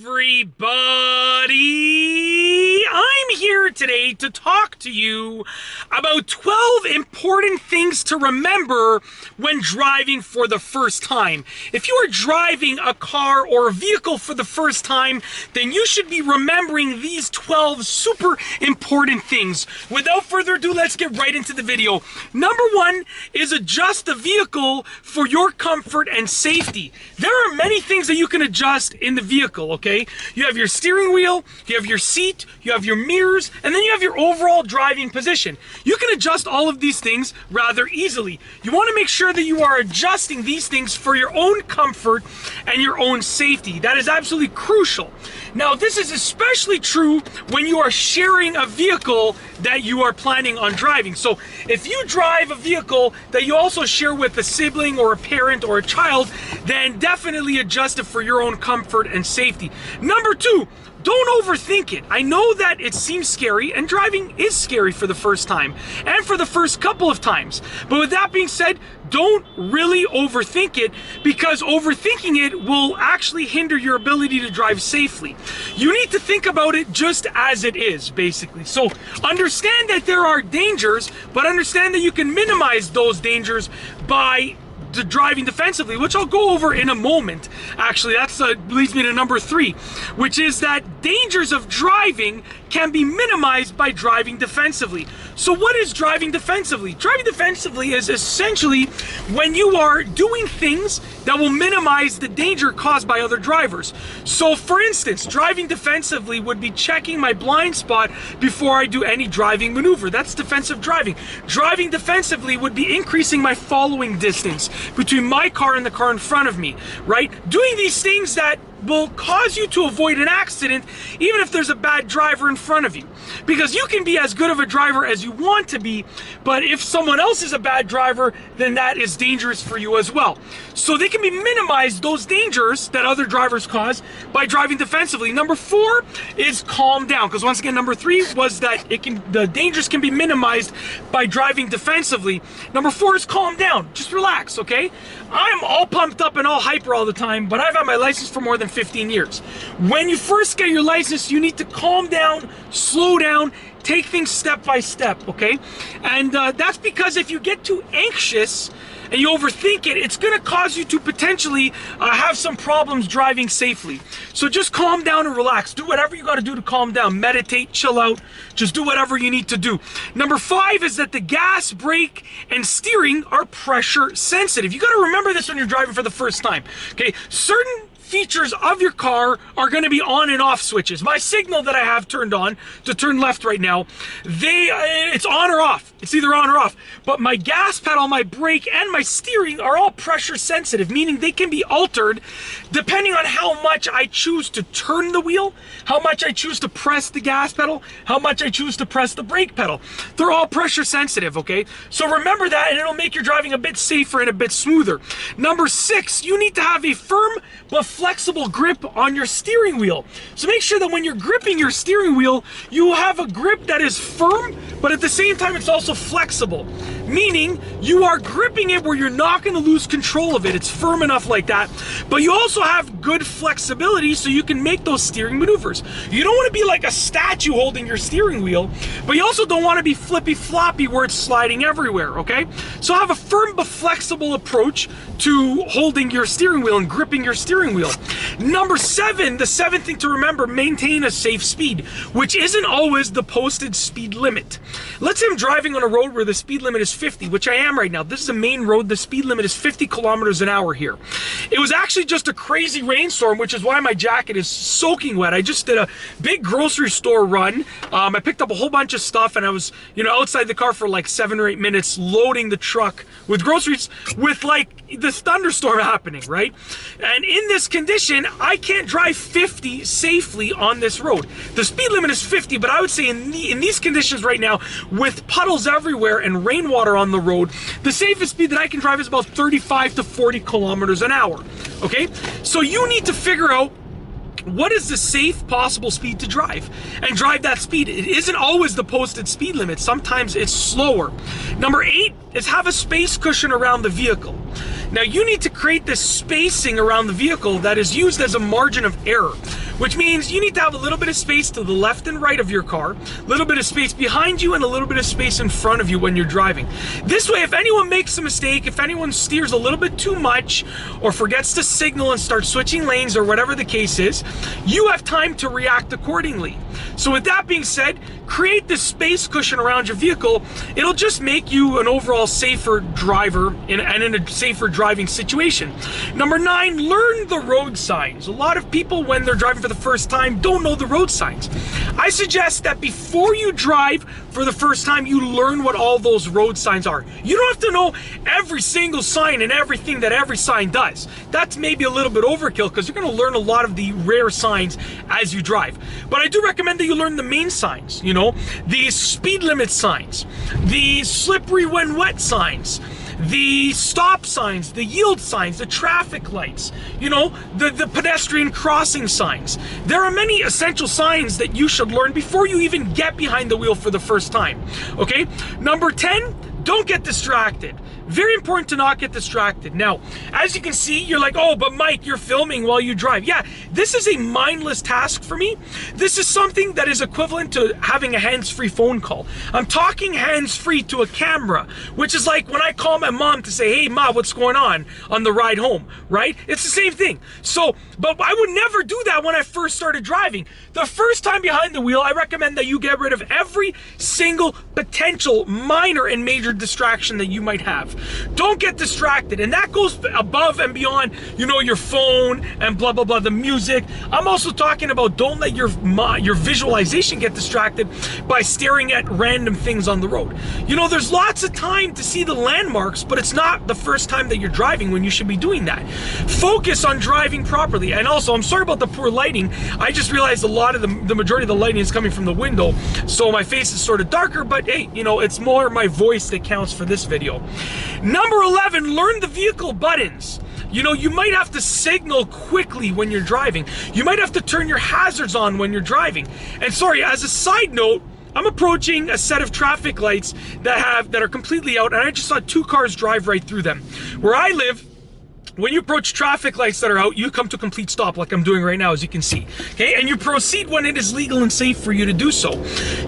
everybody! I'm here today to talk to you about 12 important things to remember when driving for the first time. If you are driving a car or a vehicle for the first time, then you should be remembering these 12 super important things. Without further ado, let's get right into the video. Number one is adjust the vehicle for your comfort and safety. There are many things that you can adjust in the vehicle, okay? You have your steering wheel, you have your seat, you have your mirrors, and then you have your overall driving position. You can adjust all of these things rather easily. You want to make sure that you are adjusting these things for your own comfort and your own safety. That is absolutely crucial. Now, this is especially true when you are sharing a vehicle that you are planning on driving. So if you drive a vehicle that you also share with a sibling or a parent or a child, then definitely adjust it for your own comfort and safety. Number two, don't overthink it. I know that it seems scary, and driving is scary for the first time and for the first couple of times. But with that being said, don't really overthink it, because overthinking it will actually hinder your ability to drive safely. You need to think about it just as it is, basically. So understand that there are dangers, but understand that you can minimize those dangers by driving defensively, which I'll go over in a moment. Actually, that leads me to number three, which is that dangers of driving can be minimized by driving defensively. So what is driving defensively? Driving defensively is essentially when you are doing things that will minimize the danger caused by other drivers. So for instance, driving defensively would be checking my blind spot before I do any driving maneuver. That's defensive driving. Driving defensively would be increasing my following distance between my car and the car in front of me, right? Doing these things that will cause you to avoid an accident even if there's a bad driver in front of you. Because you can be as good of a driver as you want to be, but if someone else is a bad driver, then that is dangerous for you as well. So they can be minimized, those dangers that other drivers cause, by driving defensively. Number four is calm down, because once again, number three was that the dangers can be minimized by driving defensively. Number four is calm down. Just relax, okay? I'm all pumped up and all hyper all the time, but I've had my license for more than 15 years. When you first get your license, you need to calm down, slow down, take things step by step, okay? And that's because if you get too anxious and you overthink it, it's going to cause you to potentially have some problems driving safely. So just calm down and relax. Do whatever you got to do to calm down. Meditate, chill out, just do whatever you need to do. Number five is that the gas, brake, and steering are pressure sensitive. You got to remember this when you're driving for the first time, okay? Certain features of your car are going to be on and off switches. My signal that I have turned on to turn left right now, it's on or off. It's either on or off. But my gas pedal, my brake, and my steering are all pressure sensitive, meaning they can be altered depending on how much I choose to turn the wheel, how much I choose to press the gas pedal, how much I choose to press the brake pedal. They're all pressure sensitive, okay? So remember that, and it'll make your driving a bit safer and a bit smoother. Number six, you need to have a firm but flexible grip on your steering wheel. So make sure that when you're gripping your steering wheel, you have a grip that is firm, but at the same time, it's also flexible. Meaning, you are gripping it where you're not going to lose control of it. It's firm enough like that. But you also have good flexibility so you can make those steering maneuvers. You don't want to be like a statue holding your steering wheel, but you also don't want to be flippy floppy where it's sliding everywhere, okay? So have a firm but flexible approach to holding your steering wheel and gripping your steering wheel. Number seven, the seventh thing to remember, maintain a safe speed, which isn't always the posted speed limit. Let's say I'm driving on a road where the speed limit is 50, which I am right now. This is a main road. The speed limit is 50 kilometers an hour here. It was actually just a crazy rainstorm, which is why my jacket is soaking wet. I just did a big grocery store run. I picked up a whole bunch of stuff, and I was, outside the car for like 7 or 8 minutes loading the truck with groceries with like this thunderstorm happening, right? And in this condition, I can't drive 50 safely on this road. The speed limit is 50, but I would say in these conditions right now, with puddles everywhere and rainwater on the road, the safest speed that I can drive is about 35 to 40 kilometers an hour, okay? So you need to figure out what is the safe possible speed to drive, and drive that speed. It isn't always the posted speed limit. Sometimes it's slower. Number 8 is have a space cushion around the vehicle. Now you need to create this spacing around the vehicle that is used as a margin of error. which means you need to have a little bit of space to the left and right of your car, a little bit of space behind you, and a little bit of space in front of you when you're driving. This way, if anyone makes a mistake, if anyone steers a little bit too much, or forgets to signal and start switching lanes, or whatever the case is, you have time to react accordingly. So with that being said, create this space cushion around your vehicle. It'll just make you an overall safer driver and in a safer driving situation. Number 9, learn the road signs. A lot of people, when they're driving for the first time, don't know the road signs. I suggest that before you drive for the first time, you learn what all those road signs are. You don't have to know every single sign and everything that every sign does. That's maybe a little bit overkill, because you're going to learn a lot of the rare signs as you drive. But I do recommend that you learn the main signs, you know, the speed limit signs, the slippery when wet signs, the stop signs, the yield signs, the traffic lights, you know, the pedestrian crossing signs. There are many essential signs that you should learn before you even get behind the wheel for the first time, okay? Number 10, don't get distracted. Very important to not get distracted. Now, as you can see, you're like, oh, but Mike, you're filming while you drive. Yeah, this is a mindless task for me. This is something that is equivalent to having a hands-free phone call. I'm talking hands-free to a camera, which is like when I call my mom to say, hey, Ma, what's going on the ride home, right? It's the same thing. So, but I would never do that when I first started driving. The first time behind the wheel, I recommend that you get rid of every single potential minor and major distraction that you might have. Don't get distracted, and that goes above and beyond, you know, your phone and blah blah blah, the music. I'm also talking about don't let your visualization get distracted by staring at random things on the road. You know, there's lots of time to see the landmarks, but it's not the first time that you're driving when you should be doing that. Focus on driving properly. And also, I'm sorry about the poor lighting. I just realized a lot of the majority of the lighting is coming from the window, so my face is sort of darker, but hey, you know, it's more my voice that counts for this video. Number 11, learn the vehicle buttons. You know, you might have to signal quickly when you're driving. You might have to turn your hazards on when you're driving. And sorry, as a side note, I'm approaching a set of traffic lights that are completely out, and I just saw 2 cars drive right through them. Where I live, when you approach traffic lights that are out, you come to a complete stop like I'm doing right now, as you can see, okay? And you proceed when it is legal and safe for you to do so.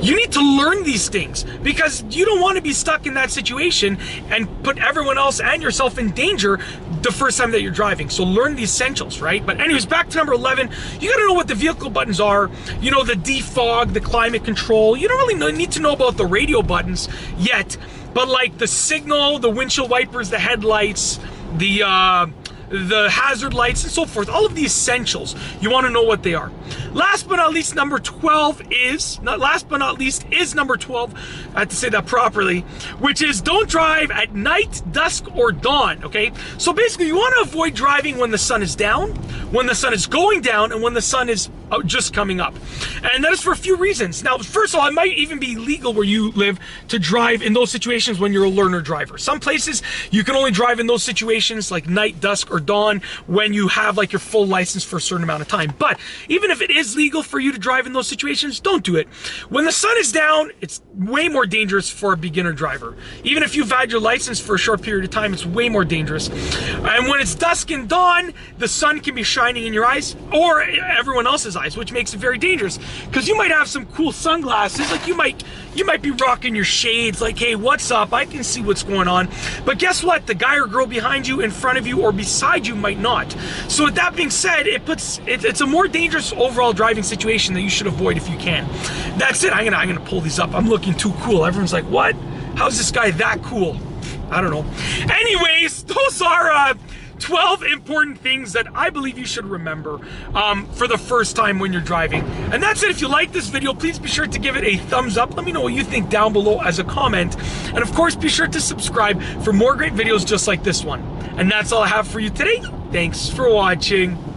You need to learn these things because you don't want to be stuck in that situation and put everyone else and yourself in danger the first time that you're driving. So learn the essentials, right? But anyways, back to number 11, you gotta know what the vehicle buttons are. You know, the defog, the climate control. You don't really need to know about the radio buttons yet, but like the signal, the windshield wipers, the headlights, the hazard lights and so forth, all of the essentials, you want to know what they are. Last but not least, number 12 is, number 12, I have to say that properly, which is don't drive at night, dusk, or dawn, okay? So basically, you want to avoid driving when the sun is down, when the sun is going down, and when the sun is just coming up. And that is for a few reasons. Now, first of all, it might even be legal where you live to drive in those situations when you're a learner driver. Some places, you can only drive in those situations like night, dusk, or dawn when you have like your full license for a certain amount of time. But even if it is legal for you to drive in those situations, don't do it. When the sun is down, it's way more dangerous for a beginner driver. Even if you've had your license for a short period of time, it's way more dangerous. And when it's dusk and dawn, the sun can be shining in your eyes or everyone else's eyes, which makes it very dangerous because you might have some cool sunglasses, like you might be rocking your shades, like, hey, what's up? I can see what's going on. But guess what? The guy or girl behind you, in front of you, or beside you might not. So with that being said, it's a more dangerous overall driving situation that you should avoid if you can. That's it. I'm gonna pull these up. I'm looking too cool. Everyone's like, what? How's this guy that cool? I don't know. Anyways, those are 12 important things that I believe you should remember for the first time when you're driving. And that's it. If you like this video, please be sure to give it a thumbs up. Let me know what you think down below as a comment. And of course, be sure to subscribe for more great videos just like this one. And that's all I have for you today. Thanks for watching.